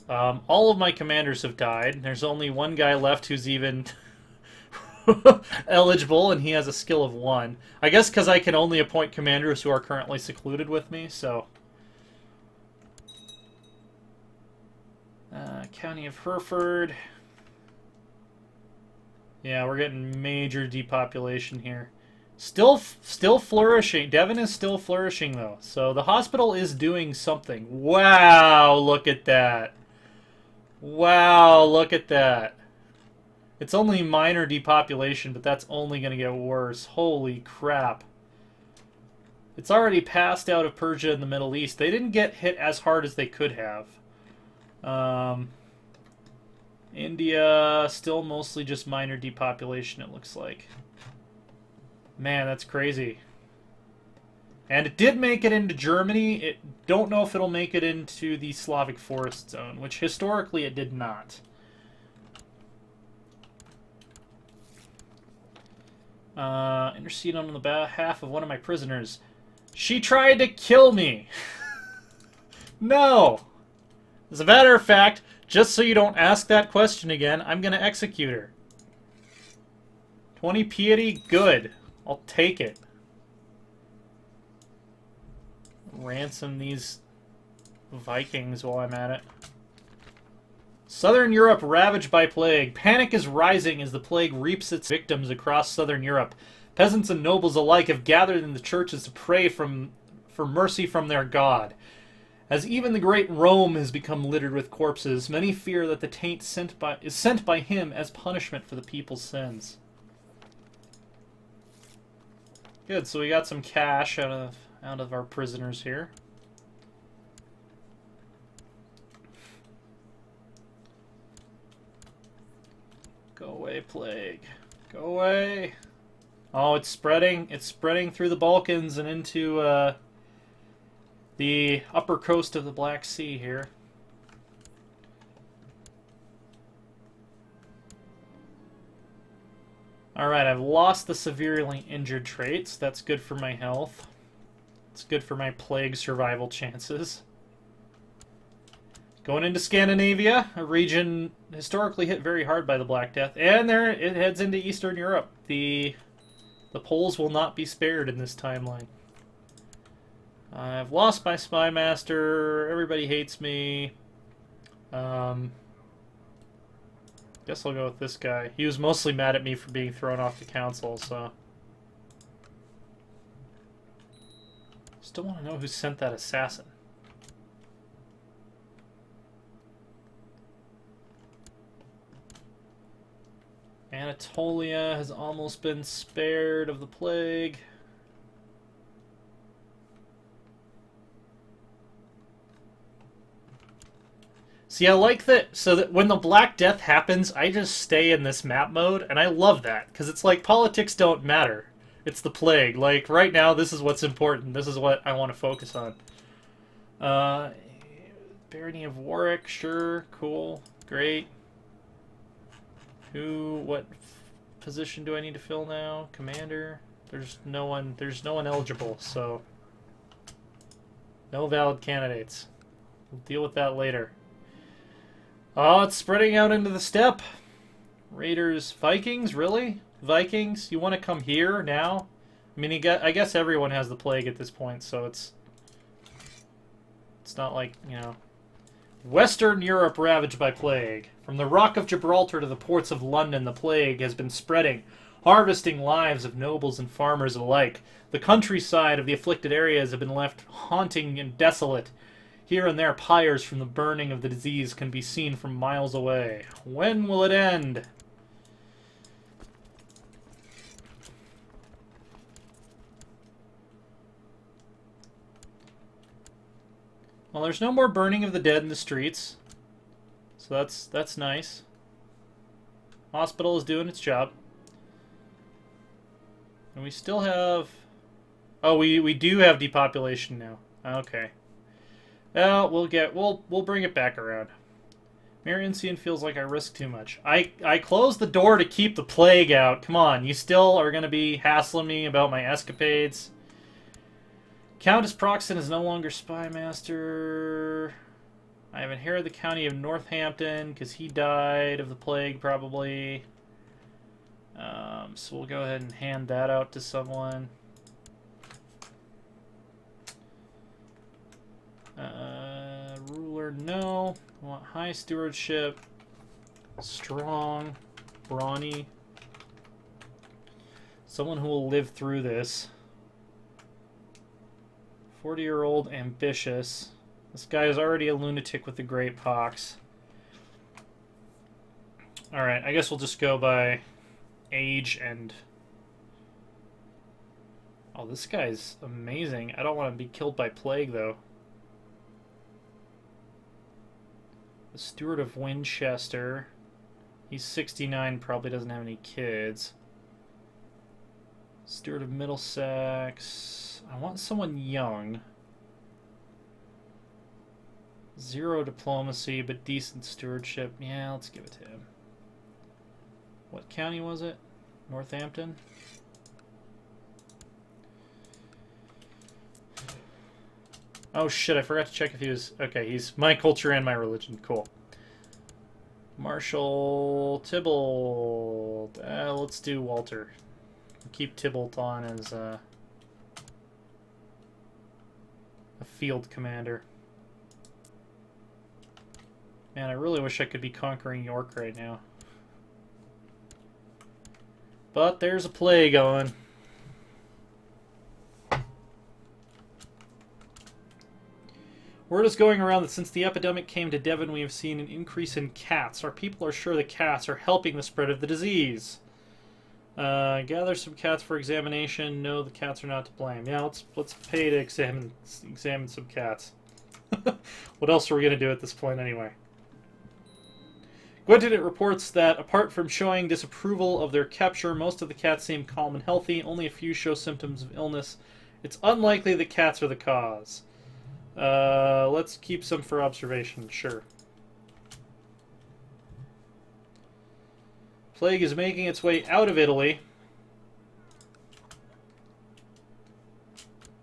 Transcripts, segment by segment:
All of my commanders have died. There's only one guy left who's even eligible, and he has a skill of 1. I guess because I can only appoint commanders who are currently secluded with me, so... County of Hereford. Yeah, we're getting major depopulation here. Still flourishing. Devon is still flourishing, though. So the hospital is doing something. Wow, look at that. Wow, look at that. It's only minor depopulation, but that's only going to get worse. Holy crap. It's already passed out of Persia and the Middle East. They didn't get hit as hard as they could have. India, still mostly just minor depopulation, it looks like. Man, that's crazy. And it did make it into Germany. Don't know if it'll make it into the Slavic Forest Zone, which historically it did not. Intercede on the behalf of one of my prisoners. She tried to kill me! No! As a matter of fact, just so you don't ask that question again, I'm going to execute her. 20 piety? Good. I'll take it. Ransom these Vikings while I'm at it. Southern Europe ravaged by plague. Panic is rising as the plague reaps its victims across southern Europe. Peasants and nobles alike have gathered in the churches to pray for mercy from their god. As even the great Rome has become littered with corpses, many fear that the taint is sent by him as punishment for the people's sins. Good, so we got some cash out of our prisoners here. Go away, plague. Go away. Oh, it's spreading. It's spreading through the Balkans and into the upper coast of the Black Sea here. Alright, I've lost the severely injured traits. That's good for my health. It's good for my plague survival chances. Going into Scandinavia, a region historically hit very hard by the Black Death. And there it heads into Eastern Europe. The Poles will not be spared in this timeline. I've lost my spy master. Everybody hates me. Guess I'll go with this guy. He was mostly mad at me for being thrown off the council, so... Still want to know who sent that assassin. Anatolia has almost been spared of the plague. See, I like that, so that when the Black Death happens, I just stay in this map mode, and I love that, because it's like, politics don't matter. It's the plague. Like, right now, this is what's important. This is what I want to focus on. Barony of Warwick, sure, cool, great. What position do I need to fill now? Commander? There's no one eligible, so... No valid candidates. We'll deal with that later. Oh, it's spreading out into the steppe. Raiders, Vikings, really? Vikings, you want to come here now? I mean, I guess everyone has the plague at this point, so it's not like, you know. Western Europe ravaged by plague. From the Rock of Gibraltar to the ports of London, the plague has been spreading, harvesting lives of nobles and farmers alike. The countryside of the afflicted areas have been left haunting and desolate. Here and there, pyres from the burning of the disease can be seen from miles away. When will it end? Well, there's no more burning of the dead in the streets. So that's nice. Hospital is doing its job. And we still have... Oh, we do have depopulation now. Okay. Well, we'll bring it back around. Mariensian feels like I risk too much. I closed the door to keep the plague out. Come on, you still are going to be hassling me about my escapades. Countess Proxen is no longer spy master. I have inherited the county of Northampton because he died of the plague, probably. So we'll go ahead and hand that out to someone. Ruler, no. I want high stewardship. Strong. Brawny. Someone who will live through this. 40-year-old ambitious. This guy is already a lunatic with the great pox. Alright, I guess we'll just go by age and... Oh, this guy's amazing. I don't want to be killed by plague, though. The Steward of Winchester. He's 69, probably doesn't have any kids. Steward of Middlesex. I want someone young. 0 diplomacy, but decent stewardship. Yeah, let's give it to him. What county was it? Northampton? Oh shit, I forgot to check if he was... Okay, he's my culture and my religion. Cool. Marshal Tybalt. Let's do Walter. Keep Tybalt on as a field commander. Man, I really wish I could be conquering York right now. But there's a plague on. Word is going around that since the epidemic came to Devon, we have seen an increase in cats. Our people are sure the cats are helping the spread of the disease. Gather some cats for examination. No, the cats are not to blame. Yeah, let's pay to examine some cats. What else are we gonna do at this point anyway? Gwendolen reports that apart from showing disapproval of their capture, most of the cats seem calm and healthy. Only a few show symptoms of illness. It's unlikely the cats are the cause. Let's keep some for observation, sure. Plague is making its way out of Italy.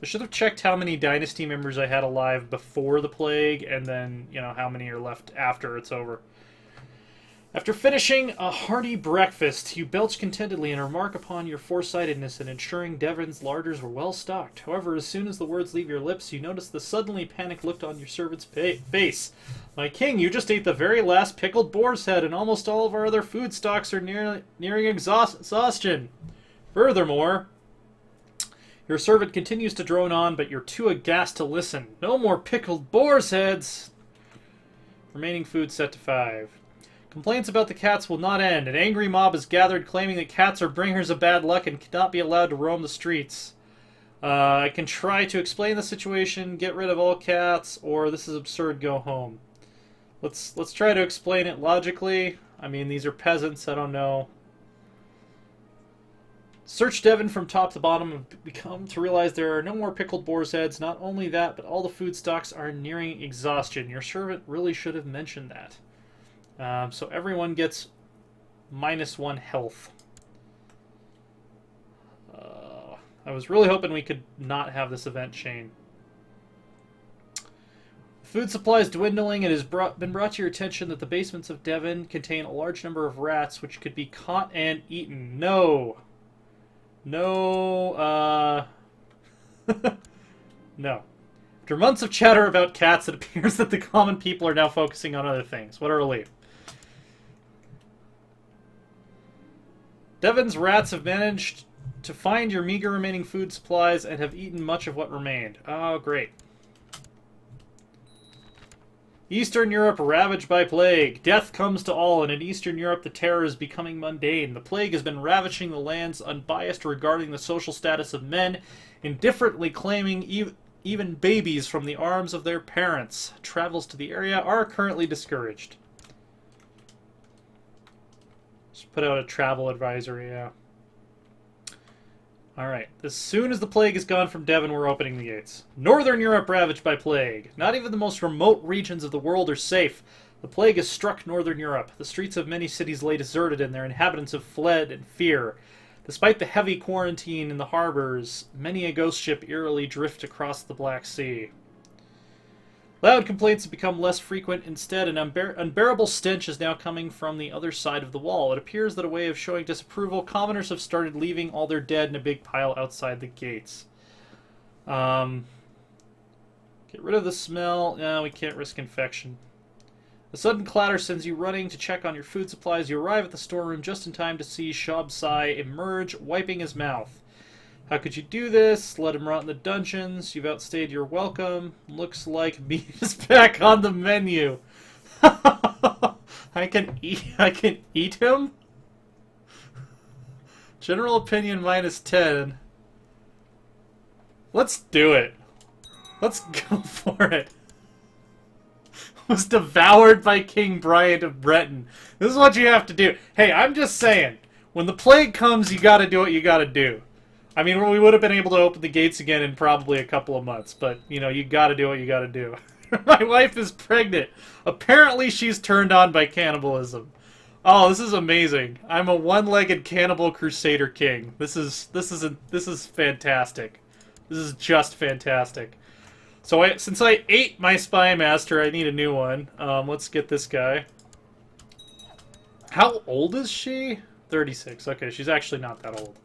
I should have checked how many dynasty members I had alive before the plague, and then, you know, how many are left after it's over. After finishing a hearty breakfast, you belch contentedly and remark upon your foresightedness in ensuring Devon's larders were well stocked. However, as soon as the words leave your lips, you notice the suddenly panicked look on your servant's face. My king, you just ate the very last pickled boar's head, and almost all of our other food stocks are nearing exhaustion. Furthermore, your servant continues to drone on, but you're too aghast to listen. No more pickled boar's heads! Remaining food set to 5. Complaints about the cats will not end. An angry mob is gathered claiming that cats are bringers of bad luck and cannot be allowed to roam the streets. I can try to explain the situation, get rid of all cats, or this is absurd, go home. Let's try to explain it logically. I mean, these are peasants, I don't know. Search Devon from top to bottom and become to realize there are no more pickled boar's heads. Not only that, but all the food stocks are nearing exhaustion. Your servant really should have mentioned that. So everyone gets -1 health. I was really hoping we could not have this event chain. Food supplies dwindling. It has been brought to your attention that the basements of Devon contain a large number of rats which could be caught and eaten. No. No, no. After months of chatter about cats, it appears that the common people are now focusing on other things. What a relief. Devon's rats have managed to find your meager remaining food supplies and have eaten much of what remained. Oh, great. Eastern Europe ravaged by plague. Death comes to all, and in Eastern Europe the terror is becoming mundane. The plague has been ravaging the lands unbiased regarding the social status of men, indifferently claiming even babies from the arms of their parents. Travels to the area are currently discouraged. Just put out a travel advisory, yeah. Alright, as soon as the plague is gone from Devon, we're opening the gates. Northern Europe ravaged by plague. Not even the most remote regions of the world are safe. The plague has struck Northern Europe. The streets of many cities lay deserted and their inhabitants have fled in fear. Despite the heavy quarantine in the harbors, many a ghost ship eerily drift across the Black Sea. Loud complaints have become less frequent. Instead, an unbearable stench is now coming from the other side of the wall. It appears that a way of showing disapproval, commoners have started leaving all their dead in a big pile outside the gates. Get rid of the smell. No, we can't risk infection. A sudden clatter sends you running to check on your food supplies. You arrive at the storeroom just in time to see Shabsai emerge, wiping his mouth. How could you do this? Let him rot in the dungeons. You've outstayed your welcome. Looks like meat is back on the menu. I can eat him? General opinion -10. Let's do it. Let's go for it. Was devoured by King Bryant of Breton. This is what you have to do. Hey, I'm just saying, when the plague comes, you gotta do what you gotta do. I mean, we would have been able to open the gates again in probably a couple of months, but, you know, you gotta do what you gotta do. My wife is pregnant. Apparently she's turned on by cannibalism. Oh, this is amazing. I'm a one-legged cannibal Crusader King. This is fantastic. This is just fantastic. So since I ate my Spy Master, I need a new one. Let's get this guy. How old is she? 36. Okay, she's actually not that old.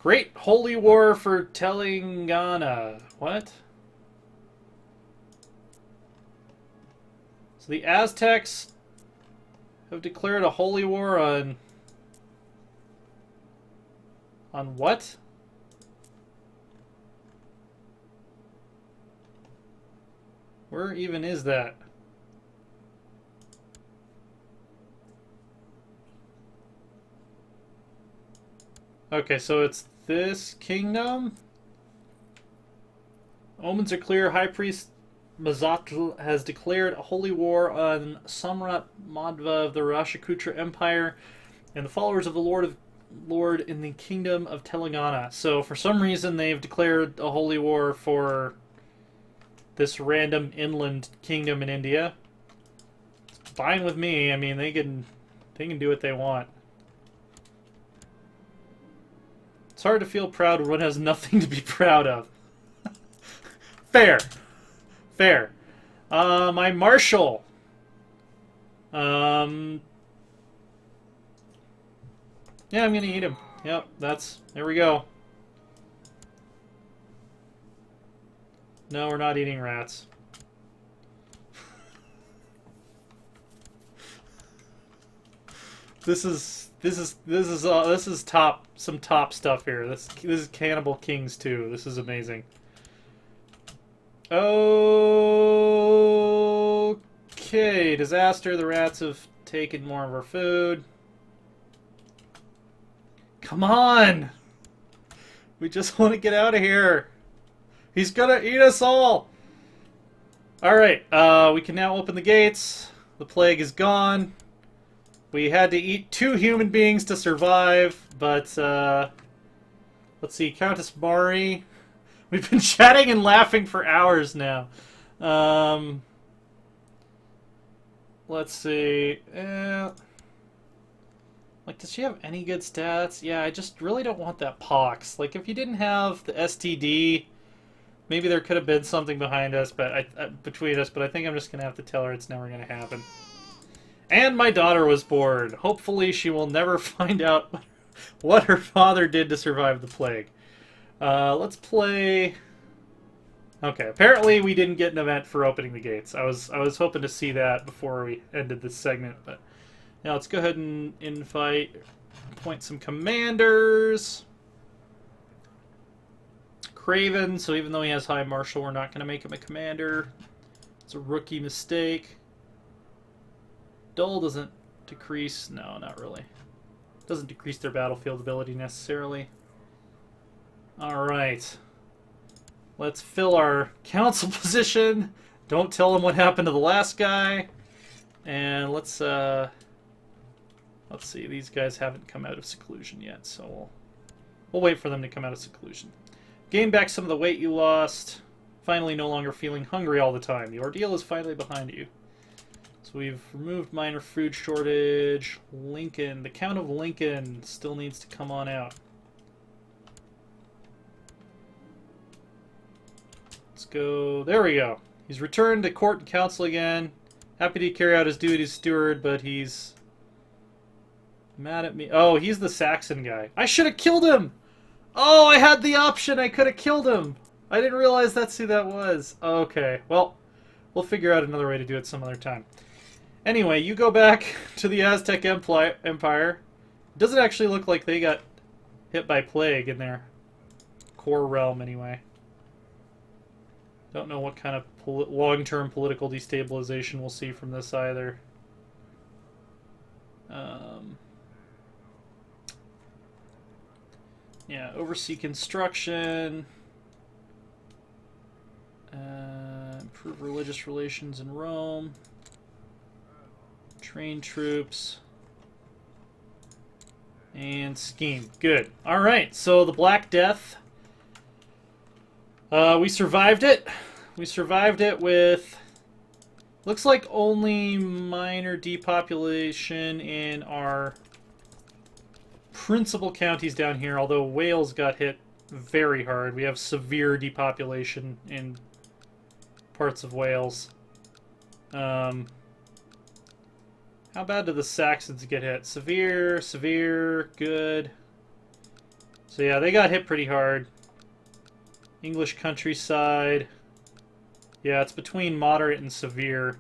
Great Holy War for Telangana. What? So the Aztecs have declared a holy war on what? Where even is that? Okay, so it's this kingdom. Omens are clear. High Priest Mazatl has declared a holy war on Samrat Madhva of the Rashtrakuta Empire and the followers of the Lord in the kingdom of Telangana. So for some reason they've declared a holy war for this random inland kingdom in India. It's fine with me. I mean, they can do what they want. It's hard to feel proud when one has nothing to be proud of. Fair. Fair. My marshal. Yeah, I'm gonna eat him. Yep, there we go. No, we're not eating rats. This is some top stuff here. This is Cannibal Kings 2. This is amazing. Okay, disaster. The rats have taken more of our food. Come on! We just want to get out of here. He's gonna eat us all! Alright, we can now open the gates. The plague is gone. We had to eat 2 human beings to survive, but, let's see, Countess Mari. We've been chatting and laughing for hours now. Let's see. Like, does she have any good stats? Yeah, I just really don't want that pox. Like, if you didn't have the STD, maybe there could have been something behind us, but between us. But I think I'm just gonna have to tell her it's never gonna happen. And my daughter was born. Hopefully, she will never find out what her father did to survive the plague. Let's play. Okay, apparently we didn't get an event for opening the gates. I was hoping to see that before we ended this segment, but now let's go ahead and invite, appoint some commanders. Craven, so even though he has High Marshal, we're not going to make him a commander. It's a rookie mistake. Dull doesn't decrease, no, not really. Doesn't decrease their battlefield ability necessarily. Alright. Let's fill our council position. Don't tell them what happened to the last guy. And let's see, these guys haven't come out of seclusion yet, so we'll wait for them to come out of seclusion. Gain back some of the weight you lost. Finally no longer feeling hungry all the time. The ordeal is finally behind you. So we've removed minor food shortage. Lincoln, the Count of Lincoln still needs to come on out. Let's go, there we go. He's returned to court and council again. Happy to carry out his duty as steward, but he's mad at me. Oh, he's the Saxon guy. I should have killed him! Oh, I had the option. I could have killed him. I didn't realize that's who that was. Okay, well, we'll figure out another way to do it some other time. Anyway, you go back to the Aztec Empire. It doesn't actually look like they got hit by plague in their core realm anyway. Don't know what kind of long-term political destabilization we'll see from this either. Yeah, oversee construction. Improve religious relations in Rome. Train troops. And scheme. Good. Alright, so the Black Death. We survived it. We survived it with... Looks like only minor depopulation in our principal counties down here, although Wales got hit very hard. We have severe depopulation in parts of Wales. How bad did the Saxons get hit? Severe, severe, good. So yeah, they got hit pretty hard. English countryside. Yeah, it's between moderate and severe.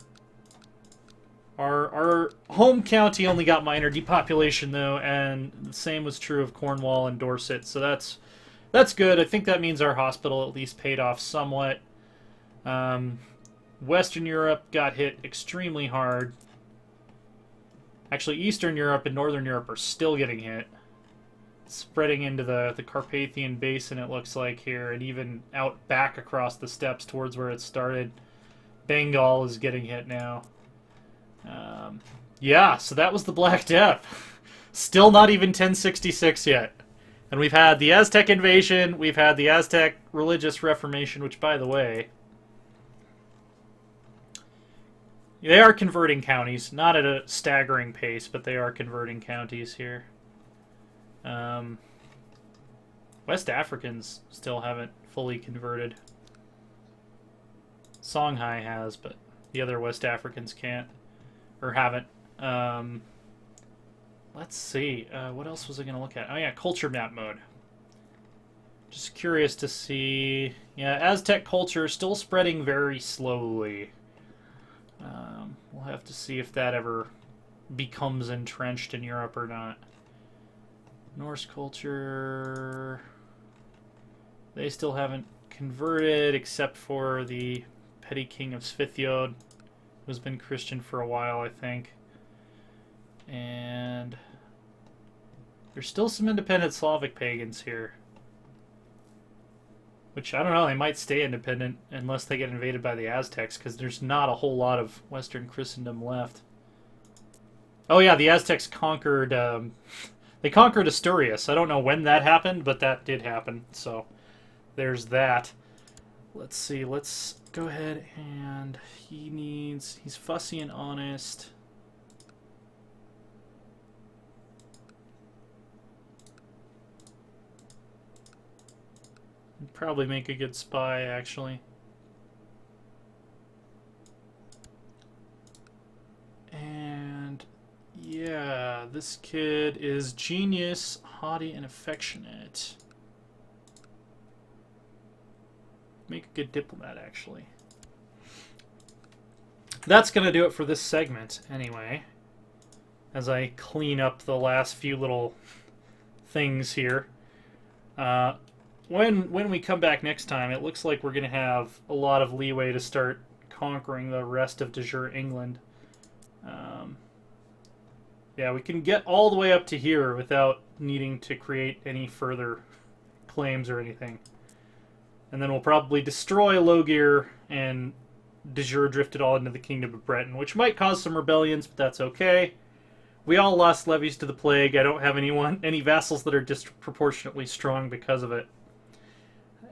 Our home county only got minor depopulation, though, and the same was true of Cornwall and Dorset, so that's good. I think that means our hospital at least paid off somewhat. Western Europe got hit extremely hard. Actually, Eastern Europe and Northern Europe are still getting hit. Spreading into the Carpathian Basin, it looks like here, and even out back across the steppes towards where it started. Bengal is getting hit now. Yeah, so that was the Black Death. Still not even 1066 yet. And we've had the Aztec invasion, we've had the Aztec religious reformation, which, by the way, they are converting counties. Not at a staggering pace, but they are converting counties here. West Africans still haven't fully converted. Songhai has, but the other West Africans can't. Or haven't. Let's see. What else was I going to look at? Oh yeah, culture map mode. Just curious to see... Yeah, Aztec culture still spreading very slowly. We'll have to see if that ever becomes entrenched in Europe or not. Norse culture... They still haven't converted, except for the petty king of Svithiod, who's been Christian for a while, I think. And there's still some independent Slavic pagans here. Which, I don't know, they might stay independent unless they get invaded by the Aztecs, because there's not a whole lot of Western Christendom left. Oh yeah, the Aztecs conquered... they conquered Asturias. I don't know when that happened, but that did happen, so there's that. Let's see, let's go ahead and... He's fussy and honest. He'd probably make a good spy, actually. And yeah, this kid is genius, haughty, and affectionate. Make a good diplomat, actually. That's going to do it for this segment, anyway. As I clean up the last few little things here. When we come back next time, it looks like we're going to have a lot of leeway to start conquering the rest of de jure England. Yeah, we can get all the way up to here without needing to create any further claims or anything. And then we'll probably destroy Logir and de jure drift it all into the Kingdom of Breton, which might cause some rebellions, but that's okay. We all lost levies to the plague. I don't have any vassals that are disproportionately strong because of it.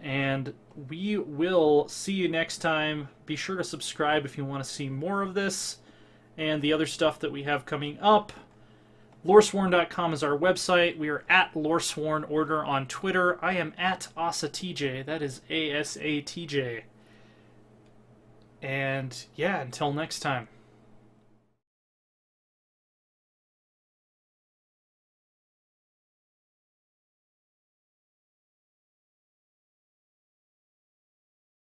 And we will see you next time. Be sure to subscribe if you want to see more of this and the other stuff that we have coming up. Loresworn.com is our website. We are at Loresworn Order on Twitter. I am at AsaTJ. That is ASATJ. And yeah, until next time.